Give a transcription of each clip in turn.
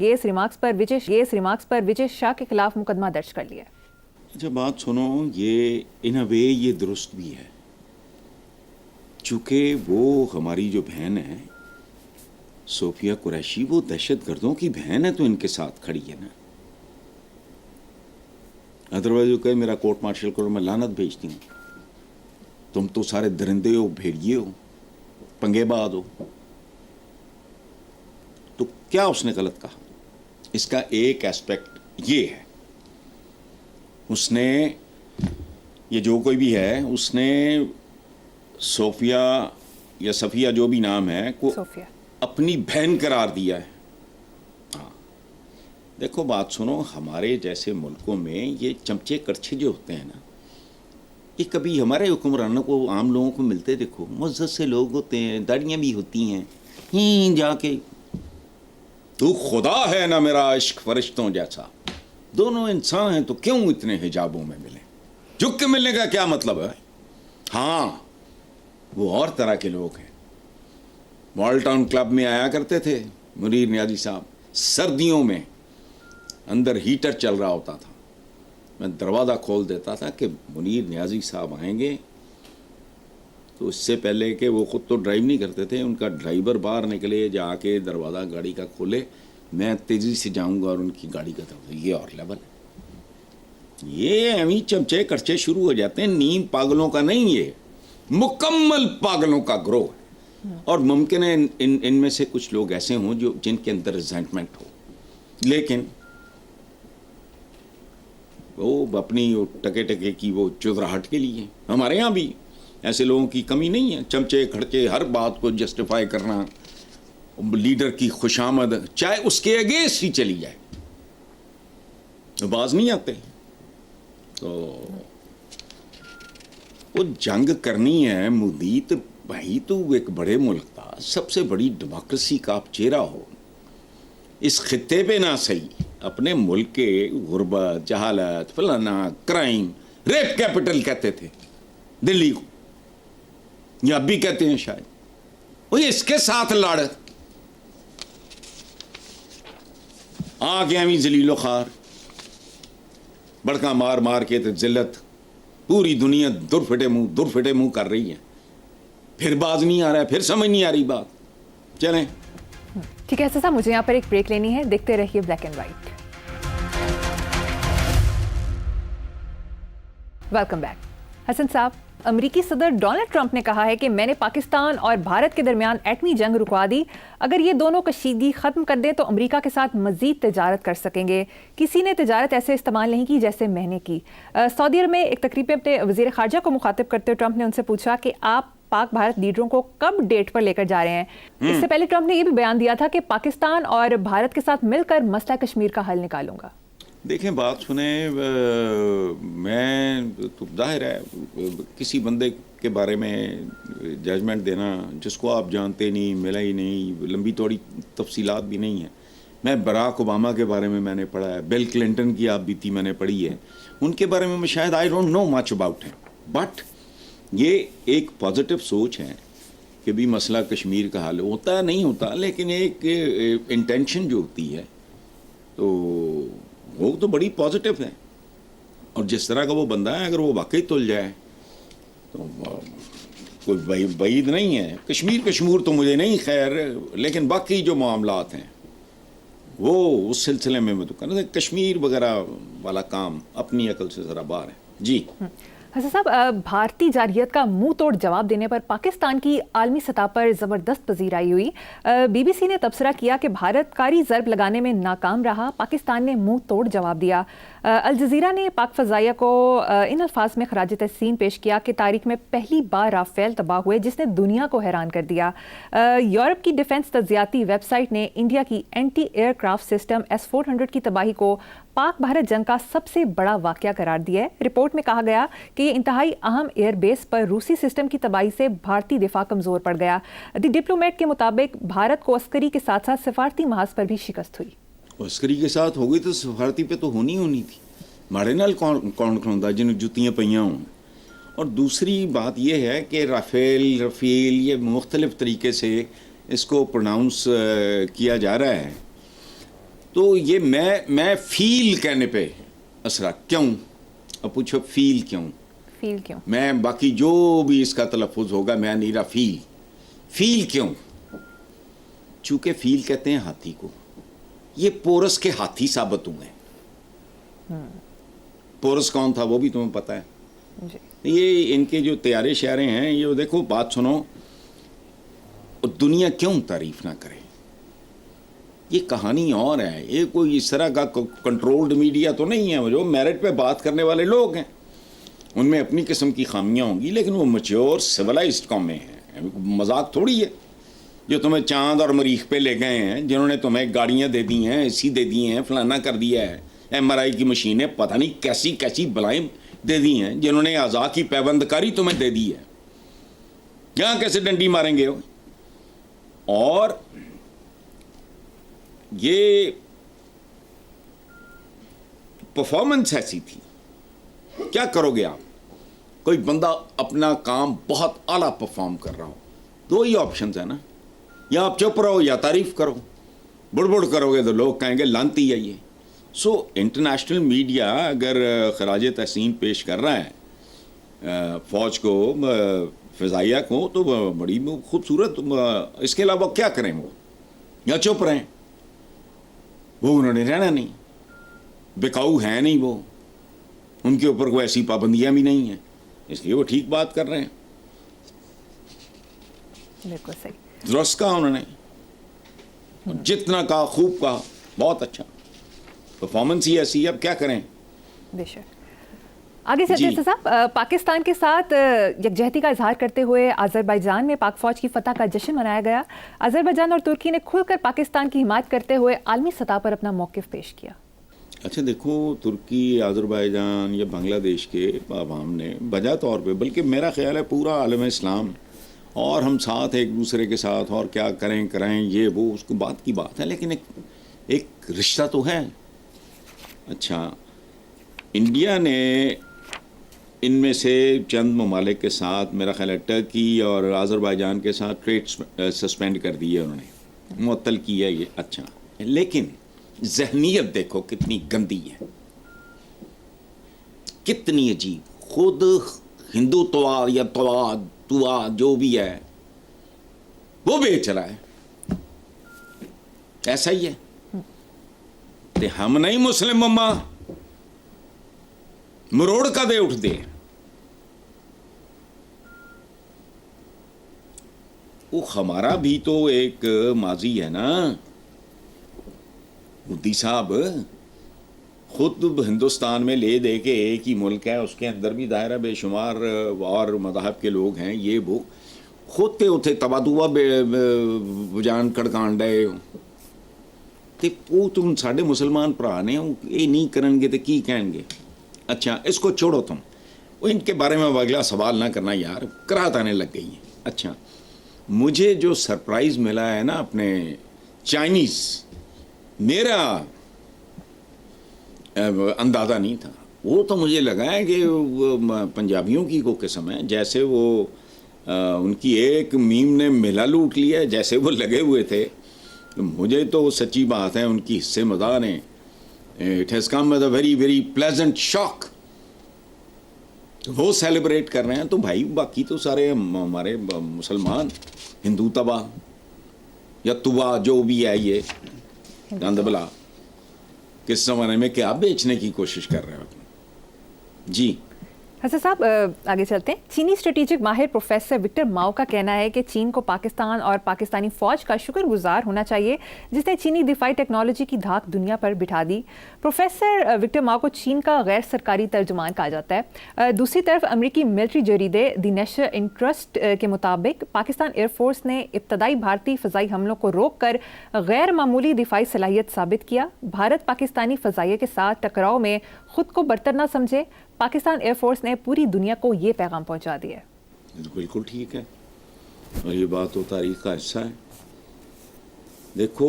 یہ ریمارکس پر وجے شاہ کے خلاف مقدمہ درج کر لیا. اچھا بات سنو, یہ ان اے وے یہ درست بھی ہے, چونکہ وہ ہماری جو بہن ہے صوفیہ قریشی, وہ دہشت گردوں کی بہن ہے تو ان کے ساتھ کھڑی ہے نا. ادروائز کہ میرا کورٹ مارشل کرو, میں لعنت بھیجتی ہوں. تم تو سارے درندے ہو, بھیڑیے ہو, پنگے باز ہو. تو کیا اس نے غلط کہا؟ اس کا ایک ایسپیکٹ یہ ہے, اس نے, یہ جو کوئی بھی ہے, اس نے صوفیہ یا صفیہ جو بھی نام ہے کو صوفیہ اپنی بہن قرار دیا ہے. ہاں دیکھو بات سنو, ہمارے جیسے ملکوں میں یہ چمچے کرچھے جو ہوتے ہیں نا, یہ کبھی ہمارے حکمرانوں کو, عام لوگوں کو ملتے دیکھو, معزز سے لوگ ہوتے ہیں, داڑیاں بھی ہوتی ہیں, جا کے تو خدا ہے نا میرا عشق فرشتوں جیسا, دونوں انسان ہیں تو کیوں اتنے حجابوں میں ملیں؟ جھک کے ملنے کا کیا مطلب ہے؟ ہاں وہ اور طرح کے لوگ ہیں. مال ٹاؤن کلب میں آیا کرتے تھے منیر نیازی صاحب, سردیوں میں اندر ہیٹر چل رہا ہوتا تھا, میں دروازہ کھول دیتا تھا کہ منیر نیازی صاحب آئیں گے. تو اس سے پہلے کہ وہ خود تو ڈرائیو نہیں کرتے تھے, ان کا ڈرائیور باہر نکلے, جا کے دروازہ گاڑی کا کھولے, میں تیزی سے جاؤں گا اور ان کی گاڑی کا طرف. یہ اور لیول ہے. یہ ایویں چمچے کرچے شروع ہو جاتے ہیں. نیم پاگلوں کا نہیں, یہ مکمل پاگلوں کا گروہ ہے. اور ممکن ہے ان میں سے کچھ لوگ ایسے ہوں جو جن کے اندر ریزنٹمنٹ ہو, لیکن وہ اپنی ٹکے ٹکے کی وہ چودراہٹ کے لیے. ہمارے یہاں بھی ایسے لوگوں کی کمی نہیں ہے, چمچے کھڑکے ہر بات کو جسٹیفائی کرنا, لیڈر کی خوشامد چاہے اس کے اگینسٹ ہی چلی جائے, باز نہیں آتے. تو وہ جنگ کرنی ہے مودی, تو بھائی تو ایک بڑے ملک کا, سب سے بڑی ڈیموکریسی کا آپ چہرہ ہو, اس خطے پہ نہ صحیح, اپنے ملک کے غربت, جہالت, فلانا, کرائم, ریپ کیپٹل کہتے تھے دلی کو, یا اب بھی کہتے ہیں شاید, وہ اس کے ساتھ لڑ آ گیا بھی ذلیل و خوار, بڑکا مار مار کے تو ذلت پوری دنیا در پھٹے منہ کر رہی ہے. پھر باز نہیں آ رہا ہے, پھر سمجھ نہیں آ رہی بات. چلیں ٹھیک ہے حسن صاحب, مجھے یہاں پر ایک بریک لینی ہے, دیکھتے رہیے black and white. Welcome back. Hasan sahab, امریکی صدر ڈونلڈ ٹرمپ نے کہا ہے کہ میں نے پاکستان اور بھارت کے درمیان ایٹمی جنگ رکوا دی, اگر یہ دونوں کشیدگی ختم کر دیں تو امریکہ کے ساتھ مزید تجارت کر سکیں گے. کسی نے تجارت ایسے استعمال نہیں کی جیسے میں نے کی. سعودی عرب میں ایک تقریب میں اپنے وزیر خارجہ کو مخاطب کرتے ہوئے ٹرمپ نے ان سے پوچھا کہ آپ پاک بھارت لیڈروں کو کب ڈیٹ پر لے کر جا رہے ہیں. اس سے پہلے ٹرمپ نے یہ بھی بیان دیا تھا کہ پاکستان اور بھارت کے ساتھ مل کر مسئلہ کشمیر کا حل نکالوں گا. دیکھیں بات سنیں, میں تو ظاہر ہے کسی بندے کے بارے میں ججمنٹ دینا جس کو آپ جانتے نہیں, ملا ہی نہیں, لمبی توڑی تفصیلات بھی نہیں ہیں. میں براک اوباما کے بارے میں نے پڑھا ہے, بل کلنٹن کی آپ بیتی میں نے پڑھی ہے, ان کے بارے میں شاید I don't know much about him, but یہ ایک پازیٹیو سوچ ہے کہ بھی مسئلہ کشمیر کا حل ہوتا ہے, نہیں ہوتا, لیکن ایک انٹینشن جو ہوتی ہے تو وہ تو بڑی پازیٹیو ہے. اور جس طرح کا وہ بندہ ہے, اگر وہ واقعی تل جائے تو کوئی بعید نہیں ہے. کشمیر تو مجھے نہیں خیر, لیکن باقی جو معاملات ہیں وہ اس سلسلے میں تو کہنا کشمیر وغیرہ والا کام اپنی عقل سے ذرا باہر ہے. جی حسن صاحب, بھارتی جارحیت کا منہ توڑ جواب دینے پر پاکستان کی عالمی سطح پر زبردست پذیرائی ہوئی. بی بی سی نے تبصرہ کیا کہ بھارت کاری ضرب لگانے میں ناکام رہا, پاکستان نے منہ توڑ جواب دیا. الجزیرہ نے پاک فضائیہ کو ان الفاظ میں خراج تحسین پیش کیا کہ تاریخ میں پہلی بار رافیل تباہ ہوئے, جس نے دنیا کو حیران کر دیا. یورپ کی ڈیفنس تجزیاتی ویب سائٹ نے انڈیا کی anti aircraft system S-400 کی تباہی کو پاک بھارت جنگ کا سب سے بڑا واقعہ قرار دیا ہے. رپورٹ میں کہا گیا کہ یہ انتہائی اہم ایئر بیس پر روسی سسٹم کی تباہی سے بھارتی دفاع کمزور پڑ گیا. دی ڈپلومیٹ کے مطابق بھارت کو عسکری کے ساتھ ساتھ سفارتی محاذ پر بھی شکست ہوئی. عسکری کے ساتھ ہو گئی تو سفارتی پہ تو ہونی تھی. مارے نال کون کھڑوندا جنہوں جتیاں پئیاں ہوں. اور دوسری بات یہ ہے کہ رفیل یہ مختلف طریقے سے اس کو پروناؤنس کیا جا رہا ہے. تو یہ میں فیل کہنے پہ اسرا کیوں، اب پوچھو فیل کیوں، فیل کیوں؟ میں باقی جو بھی اس کا تلفظ ہوگا میں نیرا فیل کیوں، چونکہ فیل کہتے ہیں ہاتھی کو، یہ پورس کے ہاتھی ثابت ہوئے ہیں. پورس کون تھا وہ بھی تمہیں پتہ ہے. جی. یہ ان کے جو تیارے شعرے ہیں، یہ دیکھو بات سنو، دنیا کیوں تعریف نہ کرے، یہ کہانی اور ہے. یہ کوئی اس طرح کا کنٹرولڈ میڈیا تو نہیں ہے، جو میرٹ پہ بات کرنے والے لوگ ہیں ان میں اپنی قسم کی خامیاں ہوں گی، لیکن وہ میچور سویلائزڈ قومیں ہیں. مذاق تھوڑی ہے جو تمہیں چاند اور مریخ پہ لے گئے ہیں، جنہوں نے تمہیں گاڑیاں دے دی ہیں، اے سی دے دی ہیں، فلانا کر دیا ہے، MRI کی مشینیں پتہ نہیں کیسی کیسی بلائیں دے دی ہیں، جنہوں نے اعضاء کی پیوند کاری تمہیں دے دی ہے. یہاں کیسے ڈنڈی ماریں گے ہو؟ اور یہ پرفارمنس ایسی تھی، کیا کرو گے آپ؟ کوئی بندہ اپنا کام بہت اعلیٰ پرفارم کر رہا ہو، دو ہی آپشنز ہیں نا، یا آپ چپ رہو یا تعریف کرو. بڑ کرو گے تو لوگ کہیں گے لانتی ہے یہ. سو انٹرنیشنل میڈیا اگر خراج تحسین پیش کر رہا ہے فوج کو، فضائیہ کو، تو بڑی خوبصورت. اس کے علاوہ کیا کریں وہ؟ یا چپ رہیں؟ وہ انہوں نے رہنا نہیں، بکاؤ ہے نہیں، وہ ان کے اوپر کوئی ایسی پابندیاں بھی نہیں ہیں، اس لیے وہ ٹھیک بات کر رہے ہیں. بالکل صحیح. درست کہا انہوں نے، جتنا کہا خوب کہا، بہت اچھا. پرفارمنس ہی ایسی ہے، اب کیا کریں. بے شک. آگے چلتے ہیں صاحب. پاکستان کے ساتھ یکجہتی کا اظہار کرتے ہوئے آذربائیجان میں پاک فوج کی فتح کا جشن منایا گیا. آذربائیجان اور ترکی نے کھل کر پاکستان کی حمایت کرتے ہوئے عالمی سطح پر اپنا موقف پیش کیا. اچھا دیکھو، ترکی، آذربائیجان یا بنگلہ دیش کے عوام نے بجا طور پہ، بلکہ میرا خیال ہے پورا عالم اسلام، اور ہم ساتھ ایک دوسرے کے ساتھ، اور کیا کریں یہ وہ اس کو بات کی بات ہے، لیکن ایک رشتہ تو ہے. اچھا، انڈیا نے ان میں سے چند ممالک کے ساتھ، میرا خیال ہے ٹرکی اور آذربائیجان کے ساتھ ٹریڈ سسپینڈ کر دی ہے، انہوں نے معطل کی ہے یہ. اچھا، لیکن ذہنیت دیکھو کتنی گندی ہے، کتنی عجیب. خود ہندوتوا یا توا جو بھی ہے وہ بیچ رہا ہے، ایسا ہی ہے. ہم نہیں مسلم مما مروڑ کا دے اٹھ دے. وہ ہمارا بھی تو ایک ماضی ہے نا مودی صاحب. خود ہندوستان میں لے دے کے ایک ہی ملک ہے، اس کے اندر بھی دائرہ بے شمار اور مذاہب کے لوگ ہیں، یہ وہ خود تے اتنے تبا دوا بجان کڑکان ڈے تے وہ تم ساڈے مسلمان بھرا نے یہ نہیں کرن گے تو کی کہیں گے. اچھا اس کو چھوڑو تم، وہ ان کے بارے میں اگلا سوال نہ کرنا یار، کراہت آنے لگ گئی ہیں. اچھا مجھے جو سرپرائز ملا ہے نا اپنے چائنیز، میرا اندازہ نہیں تھا، وہ تو مجھے لگا ہے کہ پنجابیوں کی کو قسم ہے، جیسے وہ ان کی ایک میم نے میلہ لوٹ لیا ہے، جیسے وہ لگے ہوئے تھے. مجھے تو سچی بات ہے ان کی حصے مزہ نے it has come as a very very pleasant shock. وہ سیلیبریٹ کر رہے ہیں تو بھائی باقی تو سارے ہمارے مسلمان ہندو تبا یا توا جو بھی ہے یہ گند بلا کس زمانے میں کیا بیچنے کی کوشش کر رہے ہو. جی حسن صاحب آگے چلتے ہیں. چینی اسٹریٹجک ماہر پروفیسر وکٹر ماؤ کا کہنا ہے کہ چین کو پاکستان اور پاکستانی فوج کا شکر گزار ہونا چاہیے جس نے چینی دفاعی ٹیکنالوجی کی دھاک دنیا پر بٹھا دی. پروفیسر وکٹر ماؤ کو چین کا غیر سرکاری ترجمان کہا جاتا ہے. دوسری طرف امریکی ملٹری جریدے دی نیشنل انٹرسٹ کے مطابق پاکستان ایئر فورس نے ابتدائی بھارتی فضائی حملوں کو روک کر غیر معمولی دفاعی صلاحیت ثابت کیا. بھارت پاکستانی فضائیہ کے ساتھ ٹکراؤ میں خود کو برتر نہ سمجھے. پاکستان ایئر فورس نے پوری دنیا کو یہ پیغام پہنچا دیا ہے. بالکل ٹھیک ہے، اور یہ بات تو تاریخ کا حصہ ہے. دیکھو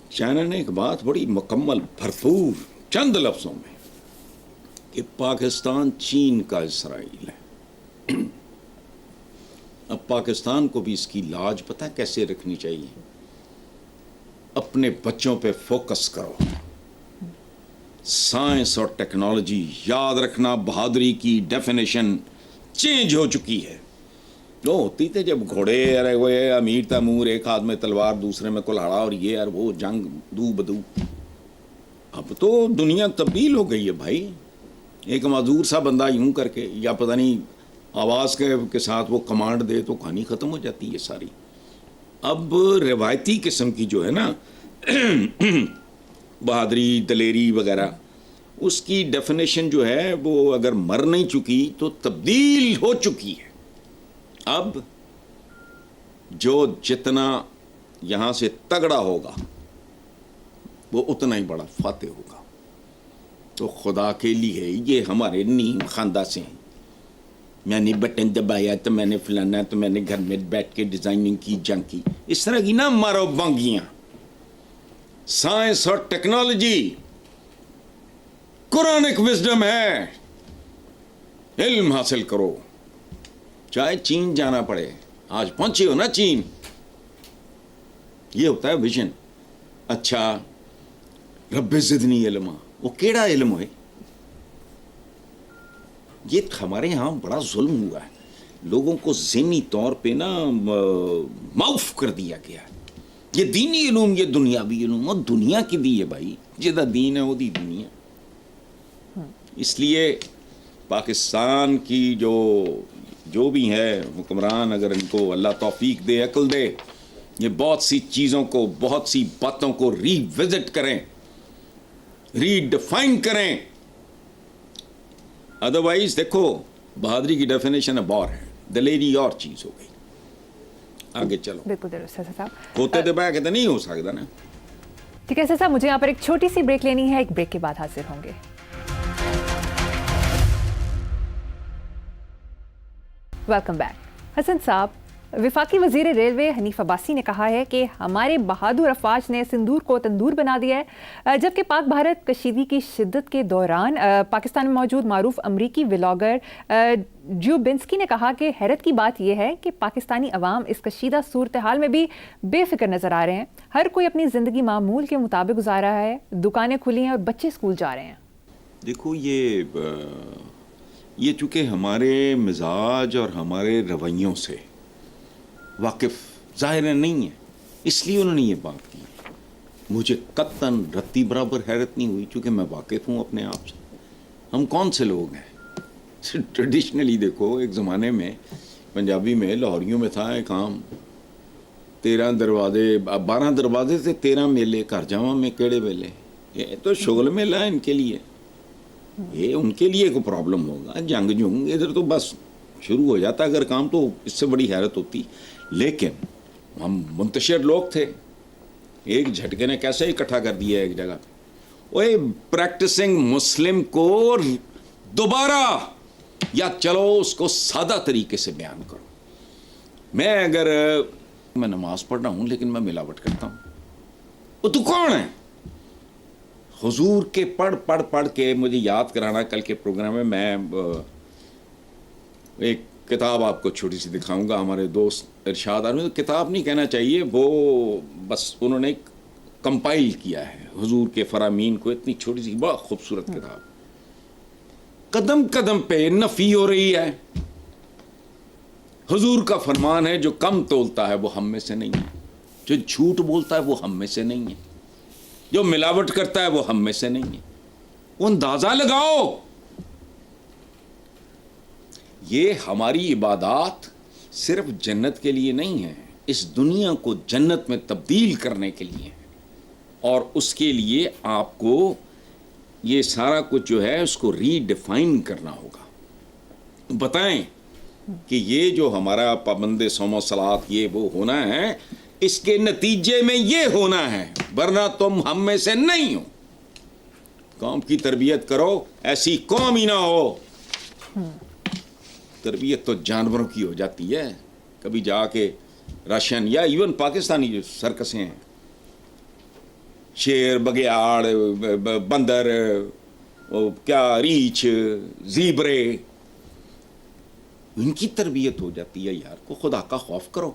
چائنا نے ایک بات بڑی مکمل بھرپور چند لفظوں میں کہ پاکستان چین کا اسرائیل ہے. اب پاکستان کو بھی اس کی لاج پتہ کیسے رکھنی چاہیے. اپنے بچوں پہ فوکس کرو. سائنس اور ٹیکنالوجی یاد رکھنا بہادری کی ڈیفینیشن چینج ہو چکی ہے. وہ ہوتی تھے جب گھوڑے ارے وہ امیر تیمور ایک ہاتھ میں تلوار دوسرے میں کلہاڑا اور یہ اور وہ جنگ دو بدو. اب تو دنیا تبدیل ہو گئی ہے بھائی. ایک معذور سا بندہ یوں کر کے یا پتہ نہیں آواز کے ساتھ وہ کمانڈ دے تو کہانی ختم ہو جاتی ہے ساری. اب روایتی قسم کی جو ہے نا بہادری دلیری وغیرہ اس کی ڈیفینیشن جو ہے وہ اگر مر نہیں چکی تو تبدیل ہو چکی ہے. اب جو جتنا یہاں سے تگڑا ہوگا وہ اتنا ہی بڑا فاتح ہوگا. تو خدا کے لیے یہ ہمارے نیم خاندہ سے ہیں. میں نے بٹن دبایا تو میں نے فلانا تو میں نے گھر میں بیٹھ کے ڈیزائننگ کی جنگ کی. اس طرح کی نہ مارو بانگیاں. سائنس اور ٹیکنالوجی قرآنک وزڈم ہے. علم حاصل کرو چاہے چین جانا پڑے. آج پہنچے ہو نا چین. یہ ہوتا ہے ویژن. اچھا رب زدنی علما وہ کیڑا علم ہے. یہ ہمارے یہاں بڑا ظلم ہوا ہے. لوگوں کو ذہنی طور پہ نا معاف کر دیا گیا. یہ دینی علوم یہ دنیاوی علوم اور دنیا کی دی ہے بھائی. جدہ دین ہے وہ دی دنیا. اس لیے پاکستان کی جو بھی ہے حکمران اگر ان کو اللہ توفیق دے عقل دے یہ بہت سی چیزوں کو بہت سی باتوں کو ری وزٹ کریں ری ڈیفائن کریں. ادروائز دیکھو بہادری کی ڈیفینیشن اب اور ہے. دلیری اور چیز ہو گئی. آگے چلو. بالکل درست ہے صاحب. ہوتے دبایا کہتے نہیں ہو سکتا نا. ٹھیک ہے صاحب مجھے یہاں پر ایک چھوٹی سی بریک لینی ہے. ایک بریک کے بعد حاضر ہوں گے. Welcome back. حسن صاحب وفاقی وزیر ریلوے حنیف عباسی نے کہا ہے کہ ہمارے بہادر افواج نے سندور کو تندور بنا دیا ہے. جبکہ پاک بھارت کشیدگی کی شدت کے دوران پاکستان میں موجود معروف امریکی ولاگر جو بنسکی نے کہا کہ حیرت کی بات یہ ہے کہ پاکستانی عوام اس کشیدہ صورتحال میں بھی بے فکر نظر آ رہے ہیں. ہر کوئی اپنی زندگی معمول کے مطابق گزار رہا ہے. دکانیں کھلی ہیں اور بچے اسکول جا رہے ہیں. دیکھو یہ چونکہ ہمارے مزاج اور ہمارے رویوں سے واقف ظاہر نہیں ہے اس لیے انہوں نے یہ بات کی. مجھے قطعاً رتی برابر حیرت نہیں ہوئی چونکہ میں واقف ہوں اپنے آپ سے. ہم کون سے لوگ ہیں ٹریڈیشنلی دیکھو ایک زمانے میں پنجابی میں لاہوریوں میں تھا ایک عام 13 دروازے 12 دروازے تھے 13 میلے گھر جاواں میں کیڑے ویلے. یہ تو شغل میلہ ہے ان کے لیے. یہ ان کے لیے کوئی پرابلم ہوگا جنگ جنگ ادھر تو بس شروع ہو جاتا اگر کام تو اس سے بڑی حیرت ہوتی. لیکن ہم منتشر لوگ تھے. ایک جھٹکے نے کیسے اکٹھا کر دیا ایک جگہ. وہ پریکٹسنگ مسلم کو دوبارہ یا چلو اس کو سادہ طریقے سے بیان کرو. میں نماز پڑھ رہا ہوں لیکن میں ملاوٹ کرتا ہوں. وہ تو کون ہے؟ حضور کے پڑھ کے مجھے یاد کرانا. کل کے پروگرام میں ایک کتاب آپ کو چھوٹی سی دکھاؤں گا. ہمارے دوست ارشاد آرمی کتاب نہیں کہنا چاہیے وہ بس انہوں نے کمپائل کیا ہے حضور کے فرامین کو. اتنی چھوٹی سی بڑا خوبصورت کتاب. قدم قدم پہ نفی ہو رہی ہے. حضور کا فرمان ہے جو کم تولتا ہے وہ ہم میں سے نہیں ہے. جو جھوٹ بولتا ہے وہ ہم میں سے نہیں ہے. جو ملاوٹ کرتا ہے وہ ہم میں سے نہیں ہے. وہ اندازہ لگاؤ. یہ ہماری عبادات صرف جنت کے لیے نہیں ہیں اس دنیا کو جنت میں تبدیل کرنے کے لیے. اور اس کے لیے آپ کو یہ سارا کچھ جو ہے اس کو ری ڈیفائن کرنا ہوگا. بتائیں کہ یہ جو ہمارا پابند صوم و صلات یہ وہ ہونا ہے اس کے نتیجے میں یہ ہونا ہے ورنہ تم ہم میں سے نہیں ہو. قوم کی تربیت کرو ایسی قوم ہی نہ ہو. تربیت تو جانوروں کی ہو جاتی ہے. کبھی جا کے رشین یا ایون پاکستانی جو سرکسیں ہیں شیر بگیاڑ بندر کیا ریچھ زیبرے ان کی تربیت ہو جاتی ہے. یار کو خدا کا خوف کرو.